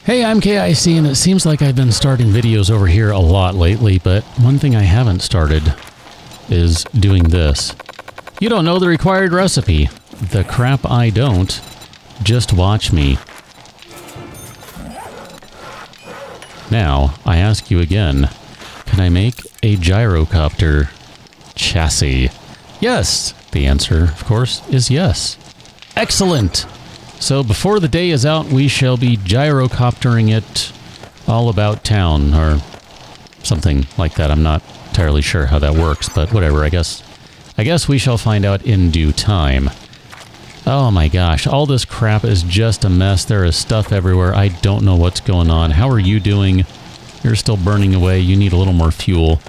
Hey, I'm KIC, and it seems like I've been starting videos over here a lot lately, but one thing I haven't started is doing this. You don't know the required recipe. The crap I don't. Just watch me. Now, I ask you again, can I make a gyrocopter chassis? Yes! The answer, of course, is yes. Excellent! So before the day is out, we shall be gyrocoptering it all about town, or something like that. I'm not entirely sure how that works, but whatever, I guess we shall find out in due time. Oh my gosh, all this crap is just a mess. There is stuff everywhere. I don't know what's going on. How are you doing? You're still burning away. You need a little more fuel.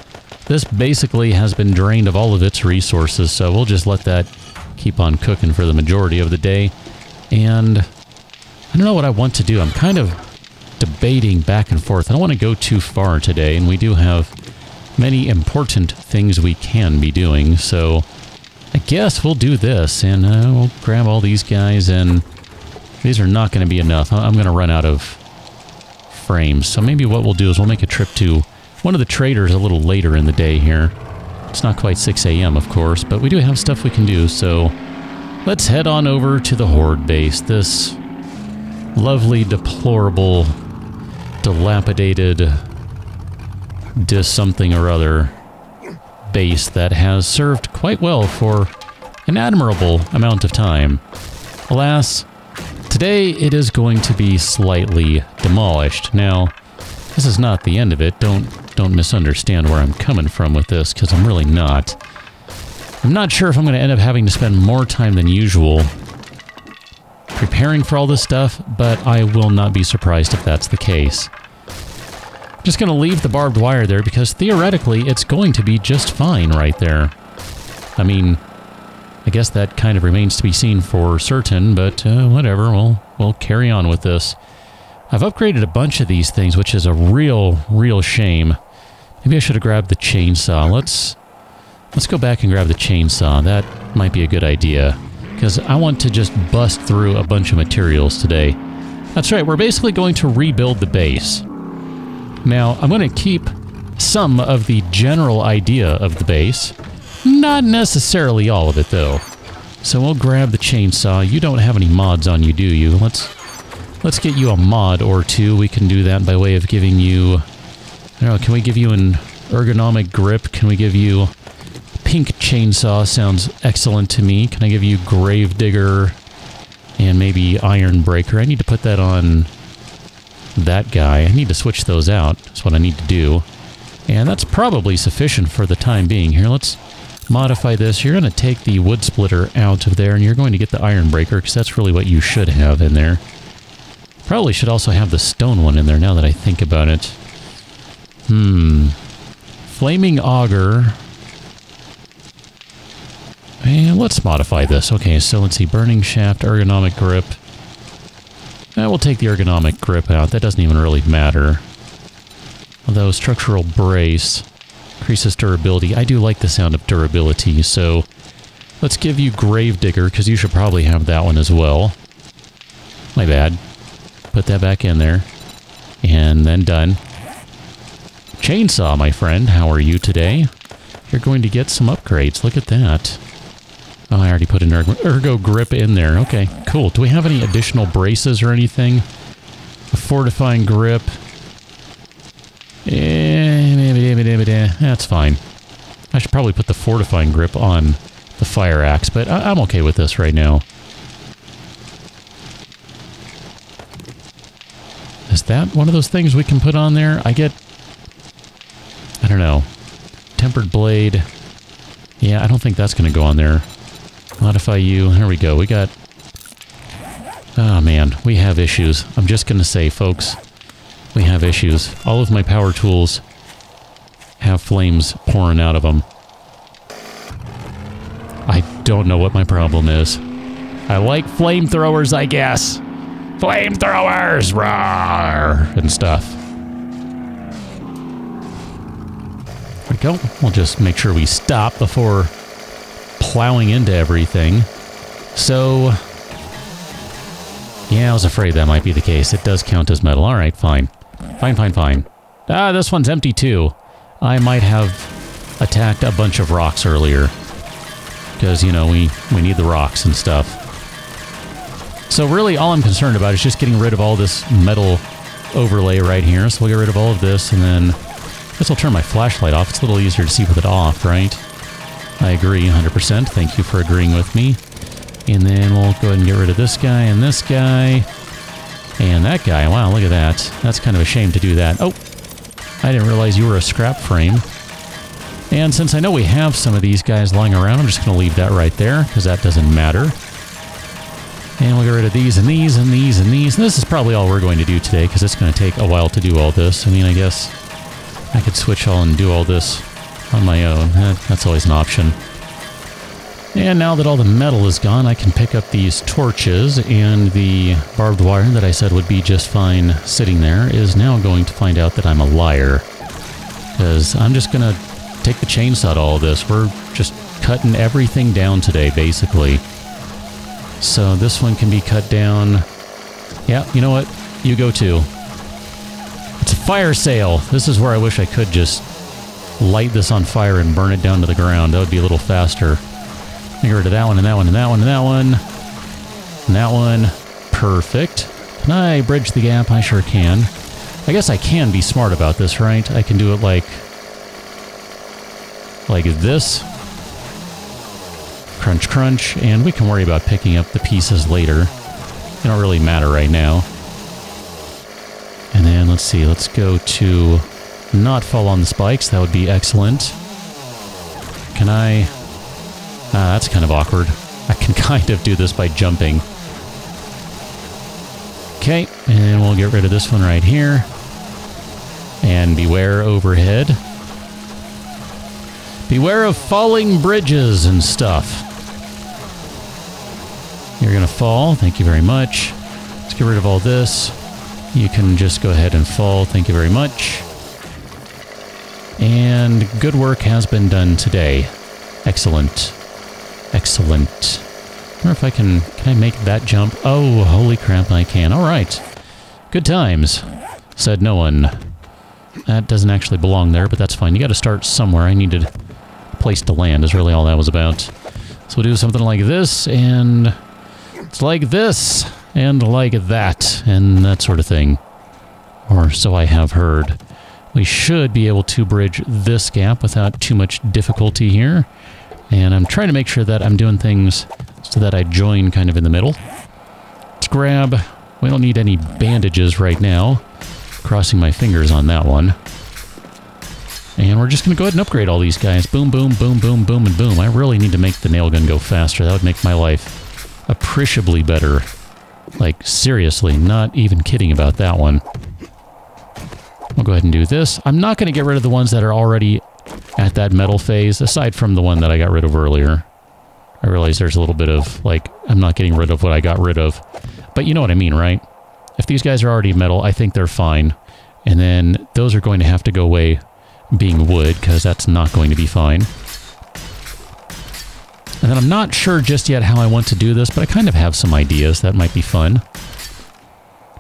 This basically has been drained of all of its resources, so we'll just let that keep on cooking for the majority of the day. And I don't know what I want to do. I'm kind of debating back and forth. I don't want to go too far today, and we do have many important things we can be doing, so I guess we'll do this, and we'll grab all these guys, and these are not going to be enough. I'm going to run out of frames, so maybe what we'll do is we'll make a trip to one of the traders a little later in the day here. It's not quite 6 a.m., of course, but we do have stuff we can do, so let's head on over to the Horde base. This lovely, deplorable, dilapidated, something or other base that has served quite well for an admirable amount of time. Alas, today it is going to be slightly demolished. Now, this is not the end of it. Don't misunderstand where I'm coming from with this, because I'm really not. I'm not sure if I'm going to end up having to spend more time than usual preparing for all this stuff, but I will not be surprised if that's the case. I'm just going to leave the barbed wire there because theoretically it's going to be just fine right there. I mean, I guess that kind of remains to be seen for certain, but whatever, we'll carry on with this. I've upgraded a bunch of these things, which is a real shame. Maybe I should have grabbed the chainsaw. Let's go back and grab the chainsaw. That might be a good idea, because I want to just bust through a bunch of materials today. That's right, we're basically going to rebuild the base. Now, I'm going to keep some of the general idea of the base. Not necessarily all of it, though. So we'll grab the chainsaw. You don't have any mods on you, do you? Let's get you a mod or two. We can do that by way of giving you... I don't know, can we give you an ergonomic grip? Can we give you... Pink chainsaw sounds excellent to me. Can I give you Gravedigger and maybe Iron Breaker? I need to put that on that guy. I need to switch those out. That's what I need to do. And that's probably sufficient for the time being. Here, let's modify this. You're going to take the wood splitter out of there, and you're going to get the Iron Breaker, because that's really what you should have in there. Probably should also have the stone one in there, now that I think about it. Flaming Auger... And let's modify this. Okay, so let's see. Burning Shaft, Ergonomic Grip. We'll take the Ergonomic Grip out. That doesn't even really matter. Although Structural Brace increases durability. I do like the sound of durability, so let's give you Gravedigger, because you should probably have that one as well. My bad. Put that back in there. And then done. Chainsaw, my friend. How are you today? You're going to get some upgrades. Look at that. Oh, I already put an ergo grip in there. Okay, cool. Do we have any additional braces or anything? A fortifying grip. That's fine. I should probably put the fortifying grip on the fire axe, but I'm okay with this right now. Is that one of those things we can put on there? I don't know. Tempered blade. Yeah, I don't think that's going to go on there. Modify you. There we go. We got... Oh, man. We have issues. I'm just going to say, folks, we have issues. All of my power tools have flames pouring out of them. I don't know what my problem is. I like flamethrowers, I guess. Flamethrowers! Rawr! And stuff. There we go. We'll just make sure we stop before plowing into everything. So, Yeah, I was afraid that might be the case. It does count as metal. Alright, fine. Fine. Ah, this one's empty too. I might have attacked a bunch of rocks earlier. Because, you know, we need the rocks and stuff. So really, all I'm concerned about is just getting rid of all this metal overlay right here. So we'll get rid of all of this, and then I guess I'll turn my flashlight off. It's a little easier to see with it off, right? I agree 100%. Thank you for agreeing with me. And then we'll go ahead and get rid of this guy and this guy. And that guy. Wow, look at that. That's kind of a shame to do that. Oh, I didn't realize you were a scrap frame. And since I know we have some of these guys lying around, I'm just going to leave that right there, because that doesn't matter. And we'll get rid of these and these and these and these. And this is probably all we're going to do today, because it's going to take a while to do all this. I mean, I guess I could switch all and do all this on my own. That's always an option. And now that all the metal is gone, I can pick up these torches, and the barbed wire that I said would be just fine sitting there is now going to find out that I'm a liar. Because I'm just going to take the chainsaw to all this. We're just cutting everything down today, basically. So this one can be cut down. Yeah, you know what? You go too. It's a fire sale. This is where I wish I could just light this on fire and burn it down to the ground. That would be a little faster. Get rid of that one and that one and that one and that one. And that one. Perfect. Can I bridge the gap? I sure can. I guess I can be smart about this, right? I can do it like this. Crunch, crunch. And we can worry about picking up the pieces later. They don't really matter right now. And then, let's see. Let's go to not fall on the spikes. That would be excellent. Can I... that's kind of awkward. I can kind of do this by jumping. Okay, and we'll get rid of this one right here. And beware overhead. Beware of falling bridges and stuff. You're gonna fall. Thank you very much. Let's get rid of all this. You can just go ahead and fall. Thank you very much. And good work has been done today. Excellent. Excellent. I wonder if I can I make that jump? Oh, holy crap, I can. All right. Good times, said no one. That doesn't actually belong there, but that's fine. You got to start somewhere. I needed a place to land is really all that was about. So we'll do something like this, and it's like this, and like that, and that sort of thing. Or so I have heard. We should be able to bridge this gap without too much difficulty here. And I'm trying to make sure that I'm doing things so that I join kind of in the middle. Let's grab... We don't need any bandages right now. Crossing my fingers on that one. And we're just going to go ahead and upgrade all these guys. Boom, boom, boom, boom, boom, and boom. I really need to make the nail gun go faster. That would make my life appreciably better. Like, seriously, not even kidding about that one. We'll go ahead and do this. I'm not going to get rid of the ones that are already at that metal phase, aside from the one that I got rid of earlier. I realize there's a little bit of, like, I'm not getting rid of what I got rid of. But you know what I mean, right? If these guys are already metal, I think they're fine. And then those are going to have to go away being wood, because that's not going to be fine. And then I'm not sure just yet how I want to do this, but I kind of have some ideas that might be fun.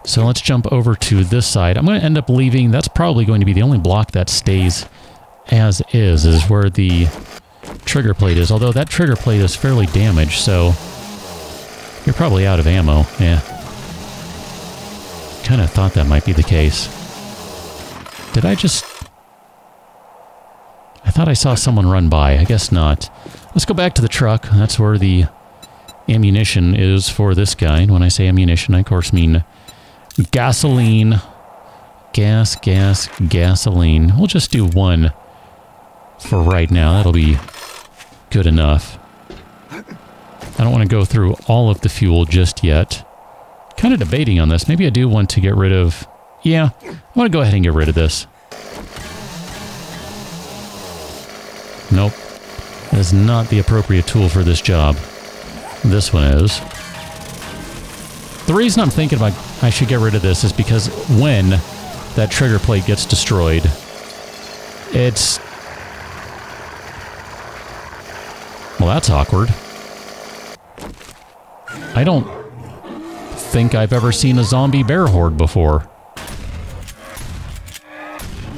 So let's jump over to this side. I'm going to end up leaving, that's probably going to be the only block that stays as is where the trigger plate is. Although that trigger plate is fairly damaged, so you're probably out of ammo. Yeah. Kind of thought that might be the case. Did I just... I thought I saw someone run by. I guess not. Let's go back to the truck. That's where the ammunition is for this guy. And when I say ammunition, I of course mean gasoline. Gas, gasoline. We'll just do one for right now. That'll be good enough. I don't want to go through all of the fuel just yet. Kind of debating on this. Maybe I do want to get rid of... Yeah, I want to go ahead and get rid of this. Nope. That is not the appropriate tool for this job. This one is. The reason I'm thinking about I should get rid of this is because when that trigger plate gets destroyed, it's... Well, that's awkward. I don't think I've ever seen a zombie bear horde before.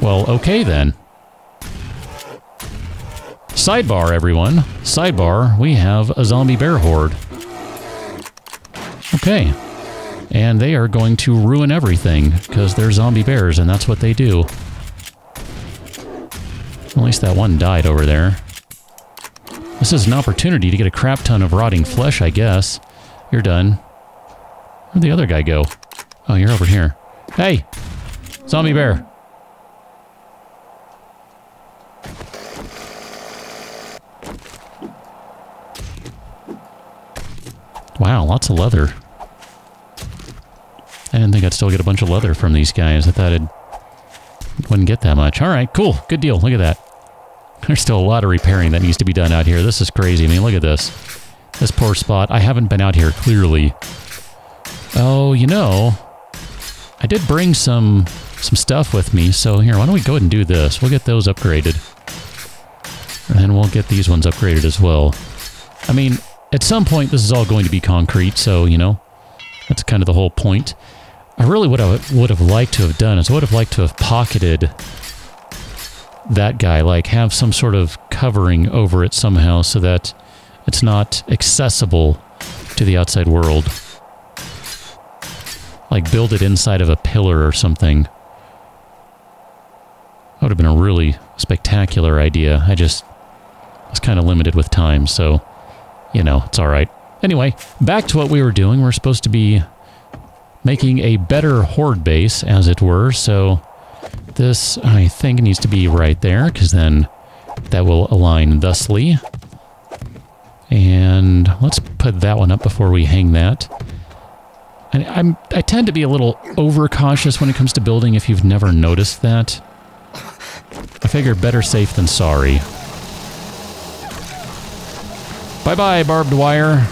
Well, okay then. Sidebar, everyone. Sidebar, we have a zombie bear horde. Okay. And they are going to ruin everything, because they're zombie bears, and that's what they do. At least that one died over there. This is an opportunity to get a crap ton of rotting flesh, I guess. You're done. Where'd the other guy go? Oh, you're over here. Hey! Zombie bear! Wow, lots of leather. I didn't think I'd still get a bunch of leather from these guys. I thought it wouldn't get that much. Alright, cool. Good deal. Look at that. There's still a lot of repairing that needs to be done out here. This is crazy. I mean, look at this. This poor spot. I haven't been out here, clearly. Oh, you know, I did bring some stuff with me. So here, why don't we go ahead and do this? We'll get those upgraded. And then we'll get these ones upgraded as well. I mean, at some point, this is all going to be concrete, so, you know, that's kind of the whole point. I really would have liked to have done is I would have liked to have pocketed that guy, like have some sort of covering over it somehow so that it's not accessible to the outside world. Like build it inside of a pillar or something. That would have been a really spectacular idea. I just was kind of limited with time, so, you know, it's alright. Anyway, back to what we were doing. We're supposed to be making a better horde base, as it were, so this, I think, needs to be right there, because then that will align thusly. And let's put that one up before we hang that. I tend to be a little overcautious when it comes to building, if you've never noticed that. I figure better safe than sorry. Bye-bye, barbed wire.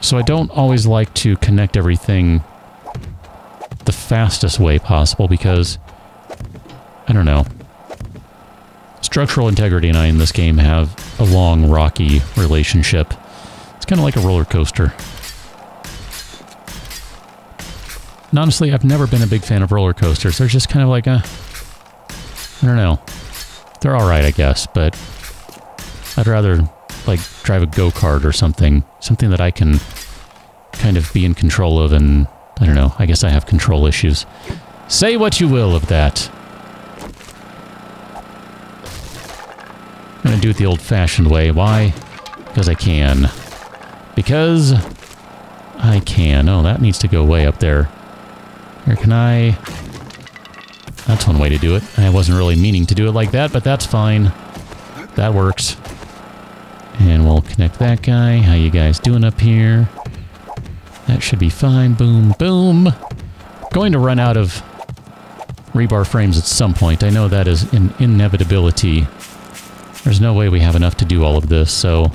So I don't always like to connect everything the fastest way possible because, I don't know, structural integrity and I in this game have a long, rocky relationship. It's kind of like a roller coaster. And honestly, I've never been a big fan of roller coasters. They're just kind of like, I don't know. They're alright, I guess, but I'd rather, like, drive a go-kart or something. Something that I can kind of be in control of, and I don't know, I guess I have control issues. Say what you will of that. I'm gonna do it the old-fashioned way. Why? Because I can. Because I can. Oh, that needs to go way up there. Here, can I... That's one way to do it. I wasn't really meaning to do it like that, but that's fine. That works. And we'll connect that guy. How you guys doing up here? That should be fine. Boom, boom. Going to run out of rebar frames at some point. I know that is an inevitability. There's no way we have enough to do all of this, so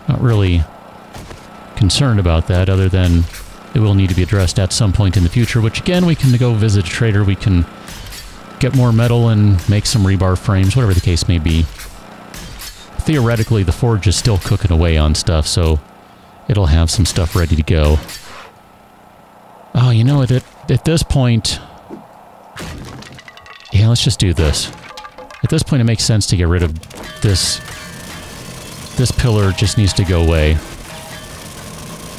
not really concerned about that, other than it will need to be addressed at some point in the future, which again, we can go visit a trader, we can get more metal and make some rebar frames, whatever the case may be. Theoretically, the forge is still cooking away on stuff, so it'll have some stuff ready to go. Oh, you know what, at this point... Yeah, let's just do this. At this point, it makes sense to get rid of this. This pillar just needs to go away.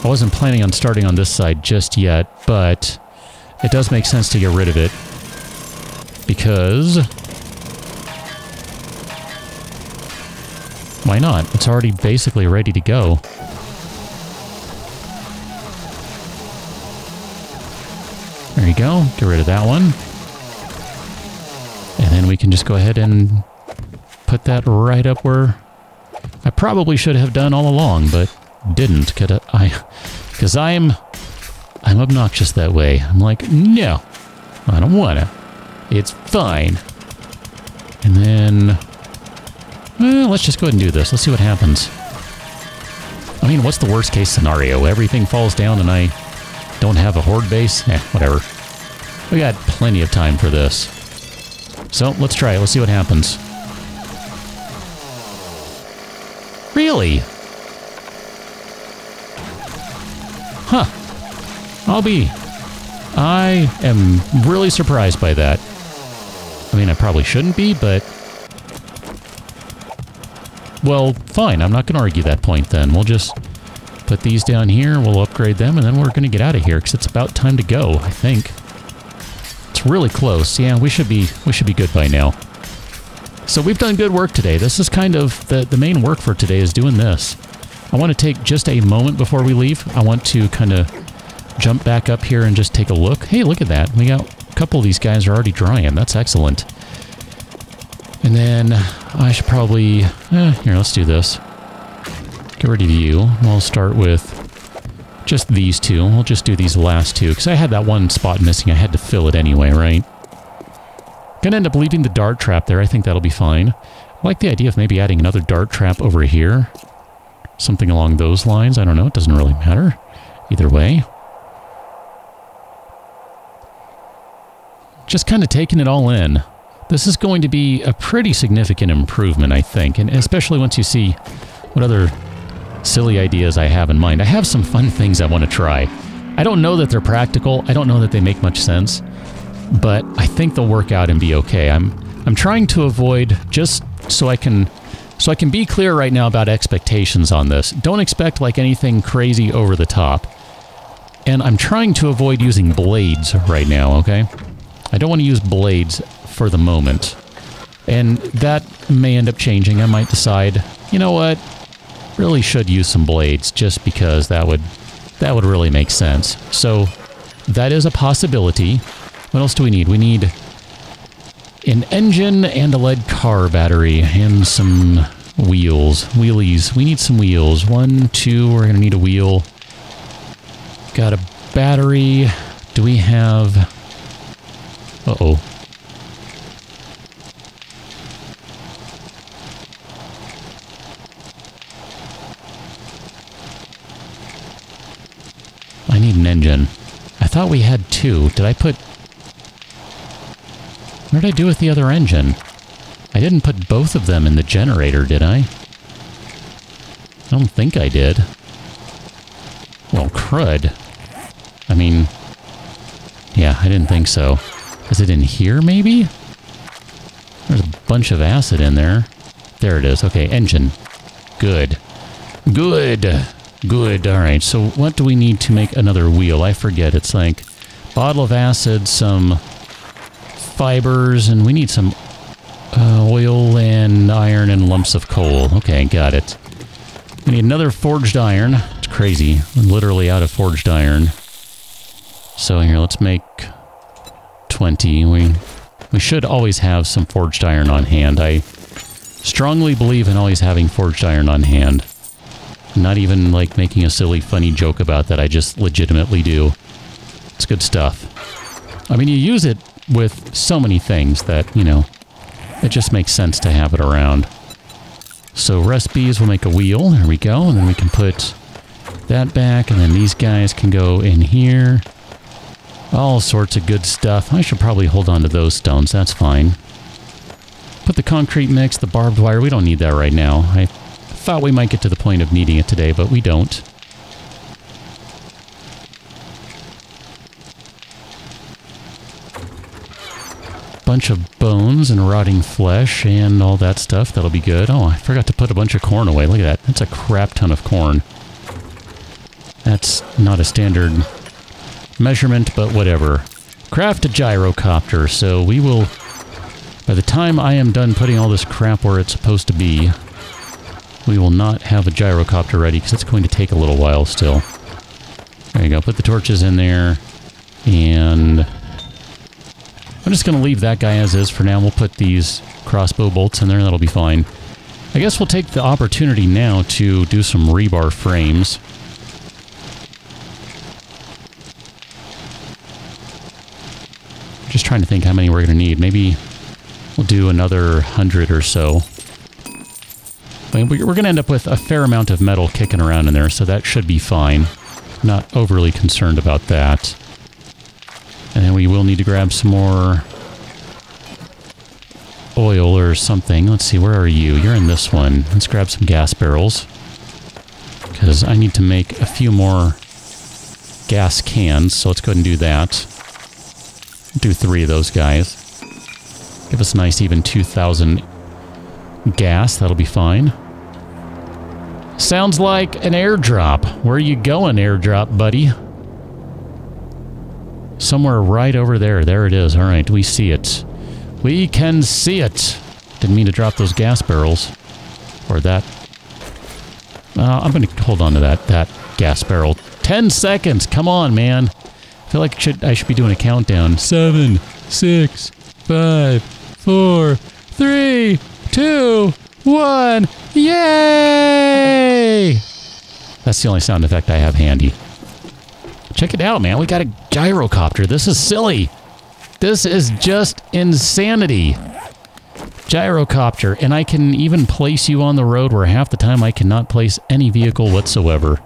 I wasn't planning on starting on this side just yet, but it does make sense to get rid of it. Because... why not? It's already basically ready to go. There you go. Get rid of that one. And then we can just go ahead and put that right up where I probably should have done all along, but didn't. Because I'm obnoxious that way. I'm like, no, I don't wanna. It's fine. And then, well, let's just go ahead and do this. Let's see what happens. I mean, what's the worst case scenario? Everything falls down and I don't have a horde base? Whatever. We got plenty of time for this. So, let's try it. Let's see what happens. Really? Huh. I am really surprised by that. I mean, I probably shouldn't be, but... Well, fine. I'm not going to argue that point then. We'll just put these down here, we'll upgrade them, and then we're going to get out of here, because it's about time to go, I think. It's really close. Yeah, we should be good by now. So we've done good work today. This is kind of the main work for today is doing this. I want to take just a moment before we leave. I want to kind of jump back up here and just take a look. Hey, look at that. We got a couple of these guys are already drying. That's excellent. And then I should probably... here, let's do this. Get rid of you. We'll start with just these two. We'll just do these last two, because I had that one spot missing. I had to fill it anyway, right? Gonna end up leaving the dart trap there. I think that'll be fine. I like the idea of maybe adding another dart trap over here. Something along those lines. I don't know. It doesn't really matter. Either way. Just kind of taking it all in. This is going to be a pretty significant improvement, I think. And especially once you see what other silly ideas I have in mind. I have some fun things I want to try. I don't know that they're practical. I don't know that they make much sense. But I think they'll work out and be okay. I'm trying to avoid, just so I can be clear right now about expectations on this. Don't expect like anything crazy over the top. And I'm trying to avoid using blades right now, okay? I don't want to use blades for the moment. And that may end up changing. I might decide, you know what? Really should use some blades just because that would really make sense. So that is a possibility. What else do we need? We need an engine and a lead car battery and some wheels. Wheelies. We need some wheels. 1, 2, we're going to need a wheel. Got a battery. Do we have... Uh-oh. I need an engine. I thought we had 2. Did I put... What did I do with the other engine? I didn't put both of them in the generator, did I? I don't think I did. Well, crud. I mean... Yeah, I didn't think so. Is it in here, maybe? There's a bunch of acid in there. There it is. Okay, engine. Good. Good. Good. Alright, so what do we need to make another wheel? I forget. It's like bottle of acid, some fibers, and we need some oil and iron and lumps of coal. Okay, got it. We need another forged iron. It's crazy. I'm literally out of forged iron. So here, let's make 20. We should always have some forged iron on hand. I strongly believe in always having forged iron on hand. Not even like making a silly, funny joke about that. I just legitimately do. It's good stuff. I mean, you use it with so many things that, you know, it just makes sense to have it around. So recipes, we'll make a wheel. There we go. And then we can put that back. And then these guys can go in here. All sorts of good stuff. I should probably hold on to those stones. That's fine. Put the concrete mix, the barbed wire. We don't need that right now. I thought we might get to the point of needing it today, but we don't. Bunch of bones and rotting flesh and all that stuff. That'll be good. Oh, I forgot to put a bunch of corn away. Look at that. That's a crap ton of corn. That's not a standard measurement, but whatever. Craft a gyrocopter, so we will... By the time I am done putting all this crap where it's supposed to be, we will not have a gyrocopter ready, because it's going to take a little while still. There you go. Put the torches in there, and... I'm just going to leave that guy as is for now. We'll put these crossbow bolts in there. That'll be fine. I guess we'll take the opportunity now to do some rebar frames. Just trying to think how many we're going to need. Maybe we'll do another 100 or so. I mean, we're going to end up with a fair amount of metal kicking around in there, so that should be fine. Not overly concerned about that. And then we will need to grab some more oil or something. Let's see, where are you? You're in this one. Let's grab some gas barrels. Because I need to make a few more gas cans, so let's go ahead and do that. Do 3 of those guys. Give us a nice even 2,000 gas. That'll be fine. Sounds like an airdrop. Where are you going, airdrop, buddy? Somewhere right over there. There it is. All right, we see it. We can see it. Didn't mean to drop those gas barrels. Or that. I'm going to hold on to that gas barrel. 10 seconds. Come on, man. I feel like I should be doing a countdown. 7, 6, 5, 4, 3, 2, 1. Yay! That's the only sound effect I have handy. Check it out, man. We got a gyrocopter. This is silly. This is just insanity. Gyrocopter. And I can even place you on the road where half the time I cannot place any vehicle whatsoever.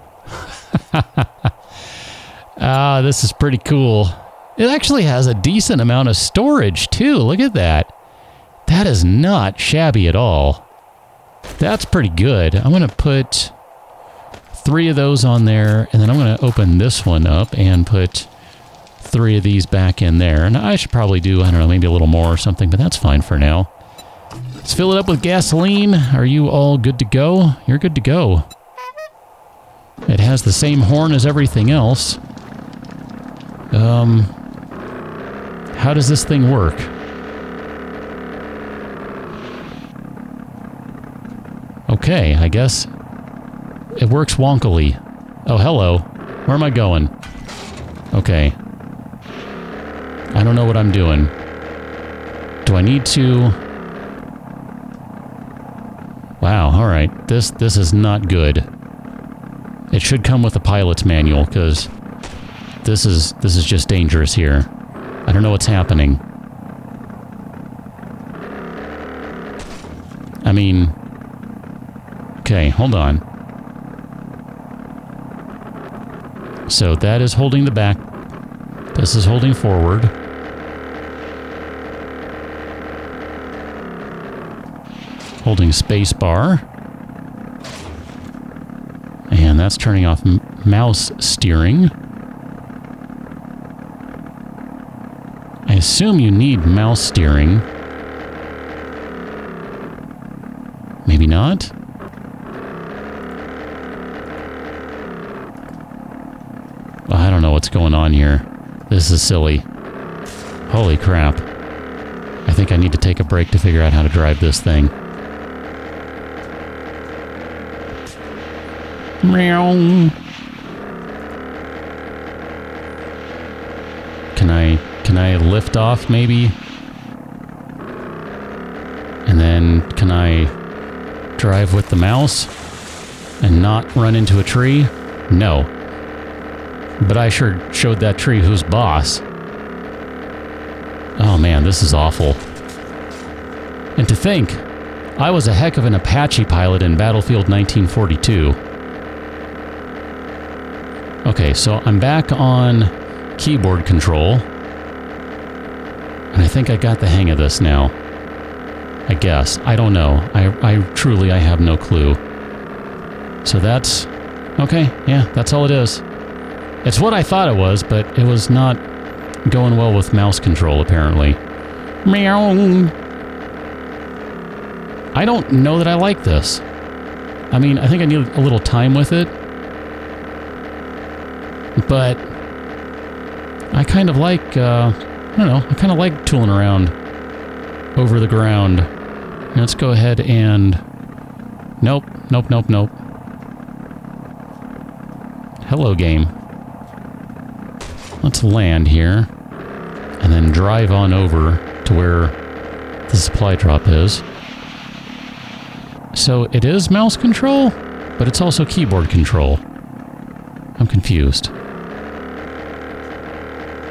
This is pretty cool. It actually has a decent amount of storage, too. Look at that. That is not shabby at all. That's pretty good. I'm going to put 3 of those on there, and then I'm going to open this one up and put 3 of these back in there. And I should probably do, I don't know, maybe a little more or something, but that's fine for now. Let's fill it up with gasoline. Are you all good to go? You're good to go. It has the same horn as everything else. How does this thing work? Okay, I guess it works wonkily. Oh, hello. Where am I going? Okay. I don't know what I'm doing. Do I need to... Wow, alright. This is not good. It should come with a pilot's manual, because this is just dangerous here. I don't know what's happening. I mean... Okay, hold on. So that is holding the back. This is holding forward. Holding space bar. And that's turning off mouse steering. I assume you need mouse steering. Maybe not? I don't know what's going on here. This is silly. Holy crap. I think I need to take a break to figure out how to drive this thing. Meow. Can I lift off maybe? And then can I drive with the mouse and not run into a tree? No. But I sure showed that tree who's boss. Oh man, this is awful. And to think, I was a heck of an Apache pilot in Battlefield 1942. Okay, so I'm back on keyboard control. And I think I got the hang of this now. I guess. I don't know. I truly have no clue. So that's... Okay, yeah, that's all it is. It's what I thought it was, but it was not going well with mouse control, apparently. Meow. I don't know that I like this. I mean, I think I need a little time with it. But I kind of like, I don't know, I kind of like tooling around over the ground. Let's go ahead and... Nope, nope, nope, nope. Hello, game. Let's land here, and then drive on over to where the supply drop is. So it is mouse control, but it's also keyboard control. I'm confused.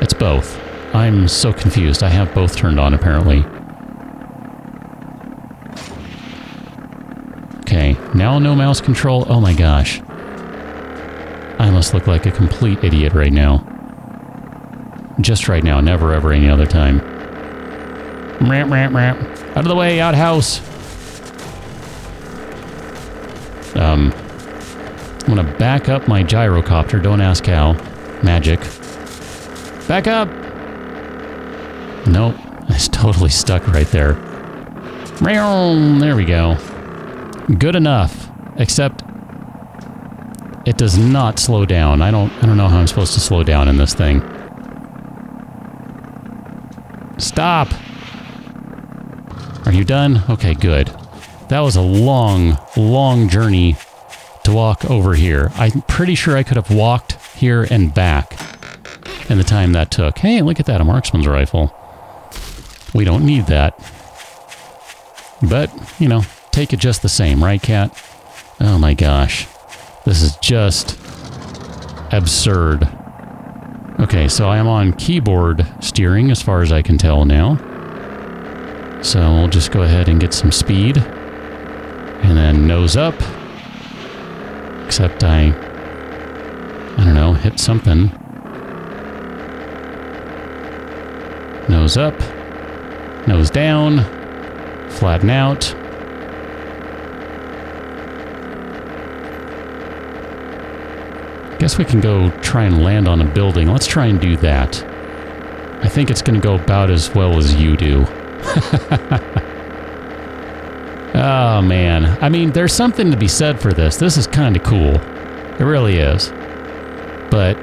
It's both. I'm so confused. I have both turned on, apparently. Okay, now no mouse control. Oh my gosh. I must look like a complete idiot right now. Just right now, never ever any other time. Ramp, ramp, ramp. Out of the way, outhouse! I'm gonna back up my gyrocopter, don't ask how. Magic. Back up! Nope. It's totally stuck right there. There we go. Good enough. Except it does not slow down. I don't know how I'm supposed to slow down in this thing. Stop! Are you done? Okay, good. That was a long, long journey to walk over here. I'm pretty sure I could have walked here and back in the time that took. Hey, look at that, a marksman's rifle. We don't need that. But, you know, take it just the same, right, cat? Oh my gosh. This is just absurd. Okay, so I am on keyboard steering as far as I can tell now. So we'll just go ahead and get some speed. And then nose up. Except I don't know, hit something. Nose up. Nose down. Flatten out. Guess we can go try and land on a building. Let's try and do that. I think it's going to go about as well as you do. Oh, man. I mean, there's something to be said for this. This is kind of cool. It really is. But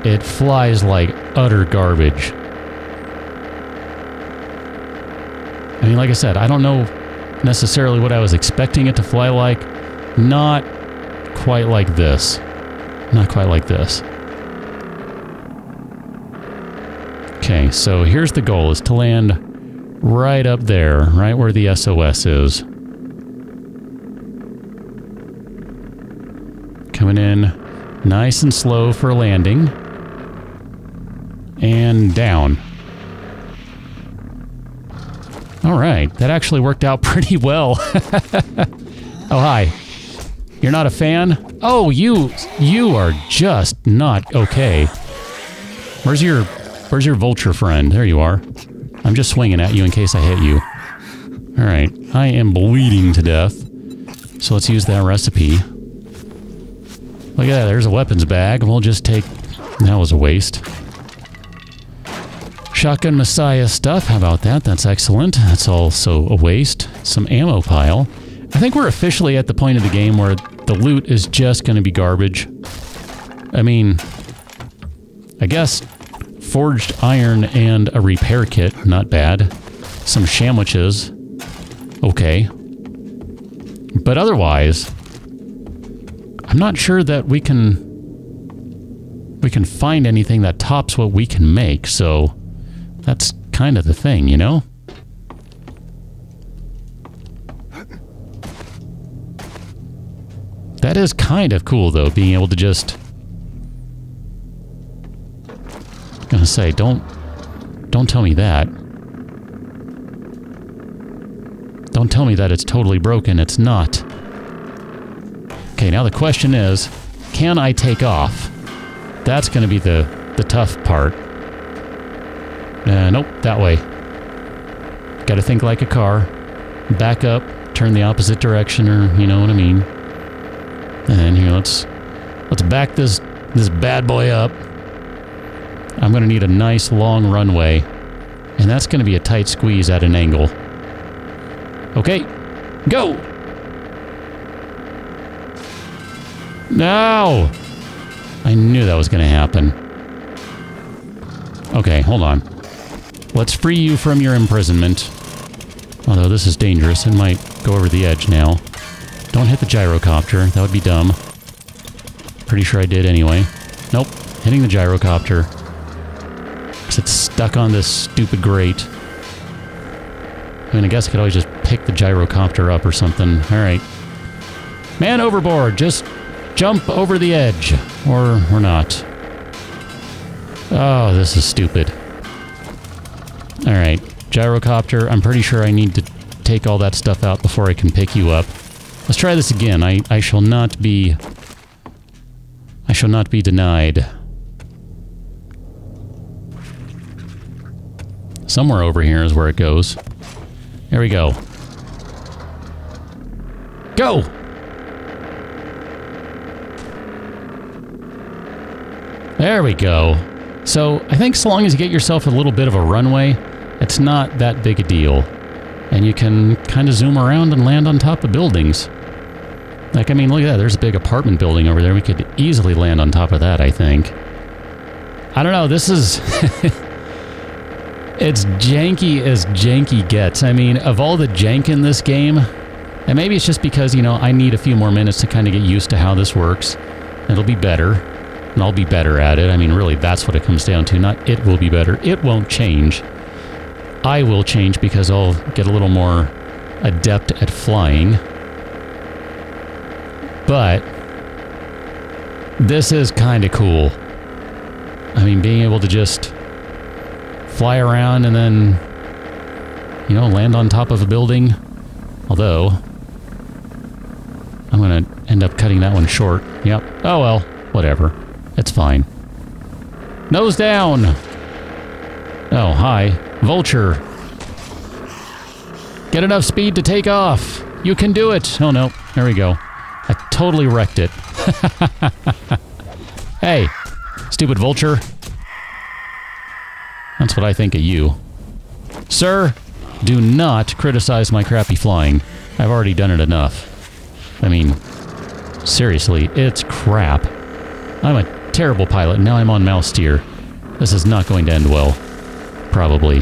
it flies like utter garbage. I mean, like I said, I don't know necessarily what I was expecting it to fly like. Not quite like this. Not quite like this. Okay, so here's the goal, is to land right up there, right where the SOS is. Coming in nice and slow for landing. And down. Alright, that actually worked out pretty well. Oh, hi. You're not a fan? Oh, you are just not okay. Where's your vulture friend? There you are. I'm just swinging at you in case I hit you. Alright, I am bleeding to death. So let's use that recipe. Look at that, there's a weapons bag. We'll just take... That was a waste. Shotgun Messiah stuff, how about that? That's excellent. That's also a waste. Some ammo pile. I think we're officially at the point of the game where the loot is just going to be garbage. I mean, I guess forged iron and a repair kit, not bad. Some sandwiches, okay. But otherwise, I'm not sure that we can find anything that tops what we can make, so that's kind of the thing, you know? That is kind of cool, though, being able to just... I'm gonna say, don't tell me that. Don't tell me that it's totally broken. It's not. Okay, now the question is, can I take off? That's gonna be the tough part. Nope, that way. Gotta think like a car. Back up, turn the opposite direction, or you know what I mean. And here, let's back this bad boy up. I'm going to need a nice long runway. And that's going to be a tight squeeze at an angle. Okay, go! No! I knew that was going to happen. Okay, hold on. Let's free you from your imprisonment. Although this is dangerous, it might go over the edge now. Don't hit the gyrocopter, that would be dumb. Pretty sure I did anyway. Nope, hitting the gyrocopter. Because it's stuck on this stupid grate. I mean, I guess I could always just pick the gyrocopter up or something. Alright. Man overboard, just jump over the edge. Or not. Oh, this is stupid. Alright, gyrocopter, I'm pretty sure I need to take all that stuff out before I can pick you up. Let's try this again. I shall not be denied. Somewhere over here is where it goes. There we go. Go! There we go. So I think so long as you get yourself a little bit of a runway, it's not that big a deal. And you can kind of zoom around and land on top of buildings. Like, I mean, look at that. There's a big apartment building over there. We could easily land on top of that, I think. I don't know. This is... It's janky as janky gets. I mean, of all the jank in this game, and maybe it's just because, you know, I need a few more minutes to kind of get used to how this works. It'll be better, and I'll be better at it. I mean, really, that's what it comes down to. Not it will be better. It won't change. I will change because I'll get a little more adept at flying. But this is kind of cool. I mean, being able to just fly around and then, you know, land on top of a building. Although, I'm going to end up cutting that one short. Yep. Oh well, whatever. It's fine. Nose down! Oh, hi. Vulture. Get enough speed to take off. You can do it. Oh no, there we go. I totally wrecked it. Hey, stupid vulture. That's what I think of you. Sir, do not criticize my crappy flying. I've already done it enough. I mean, seriously, it's crap. I'm a terrible pilot, and now I'm on mouse steer. This is not going to end well. Probably.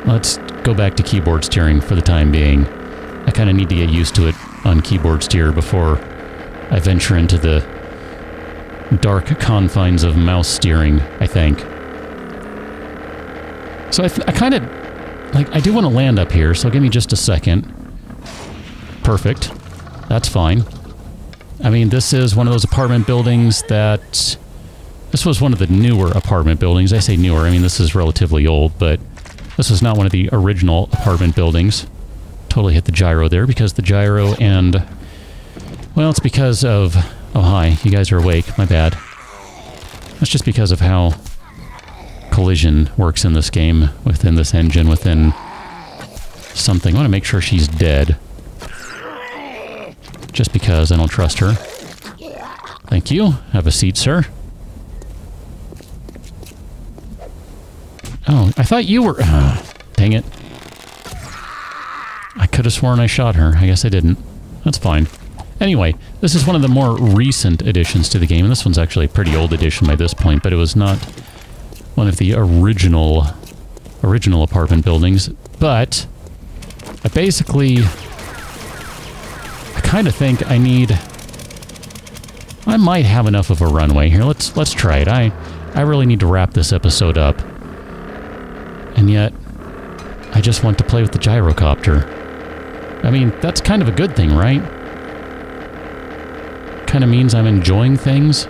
Let's go back to keyboard steering for the time being. I kind of need to get used to it on keyboard steer before I venture into the dark confines of mouse steering, I think. So I kind of, like, I do want to land up here, so give me just a second. Perfect. That's fine. I mean, this is one of those apartment buildings that... This was one of the newer apartment buildings. I say newer, I mean, this is relatively old, but this was not one of the original apartment buildings. Totally hit the gyro there, because the gyro and... Well, it's because of... Oh, hi. You guys are awake. My bad. That's just because of how collision works in this game, within this engine, within something. I want to make sure she's dead. Just because I don't trust her. Thank you. Have a seat, sir. Oh, I thought you were... dang it. I could have sworn I shot her. I guess I didn't. That's fine. Anyway, this is one of the more recent additions to the game, and this one's actually a pretty old edition by this point, but it was not one of the original apartment buildings. But I basically... I kind of think I need... I might have enough of a runway here. Let's try it. I really need to wrap this episode up. And yet, I just want to play with the gyrocopter. I mean, that's kind of a good thing, right? Kind of means I'm enjoying things.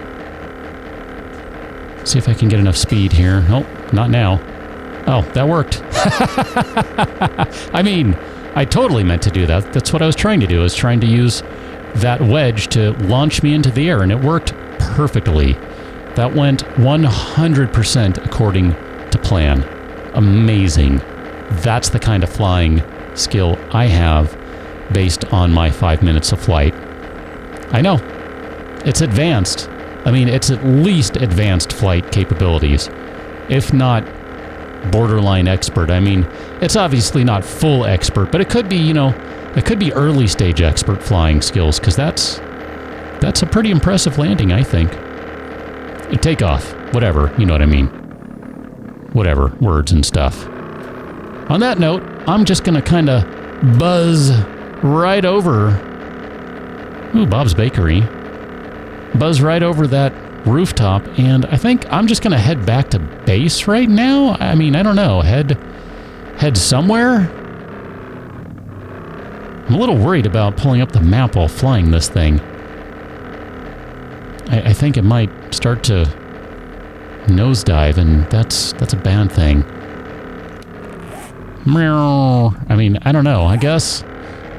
See if I can get enough speed here. Nope, not now. Oh, that worked. I mean, I totally meant to do that. That's what I was trying to do. I was trying to use that wedge to launch me into the air, and it worked perfectly. That went 100% according to plan. Amazing. That's the kind of flying skill I have based on my 5 minutes of flight. I know. It's advanced. I mean, it's at least advanced flight capabilities, if not borderline expert. I mean, it's obviously not full expert, but it could be, you know, it could be early stage expert flying skills, because that's a pretty impressive landing, I think. Takeoff. Whatever. You know what I mean. Whatever. Words and stuff. On that note, I'm just going to kind of buzz right over... Ooh, Bob's Bakery. Buzz right over that rooftop, and I think I'm just going to head back to base right now. I mean, I don't know. Head somewhere? I'm a little worried about pulling up the map while flying this thing. I think it might start to nosedive, and that's a bad thing. Meow. I mean, I don't know. I guess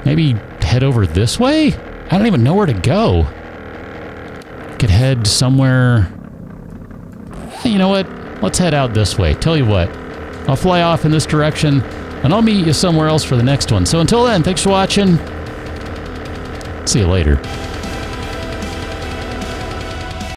maybe head over this way? I don't even know where to go. Could head somewhere... Hey, you know what? Let's head out this way. Tell you what, I'll fly off in this direction, and I'll meet you somewhere else for the next one. So until then, thanks for watching. See you later.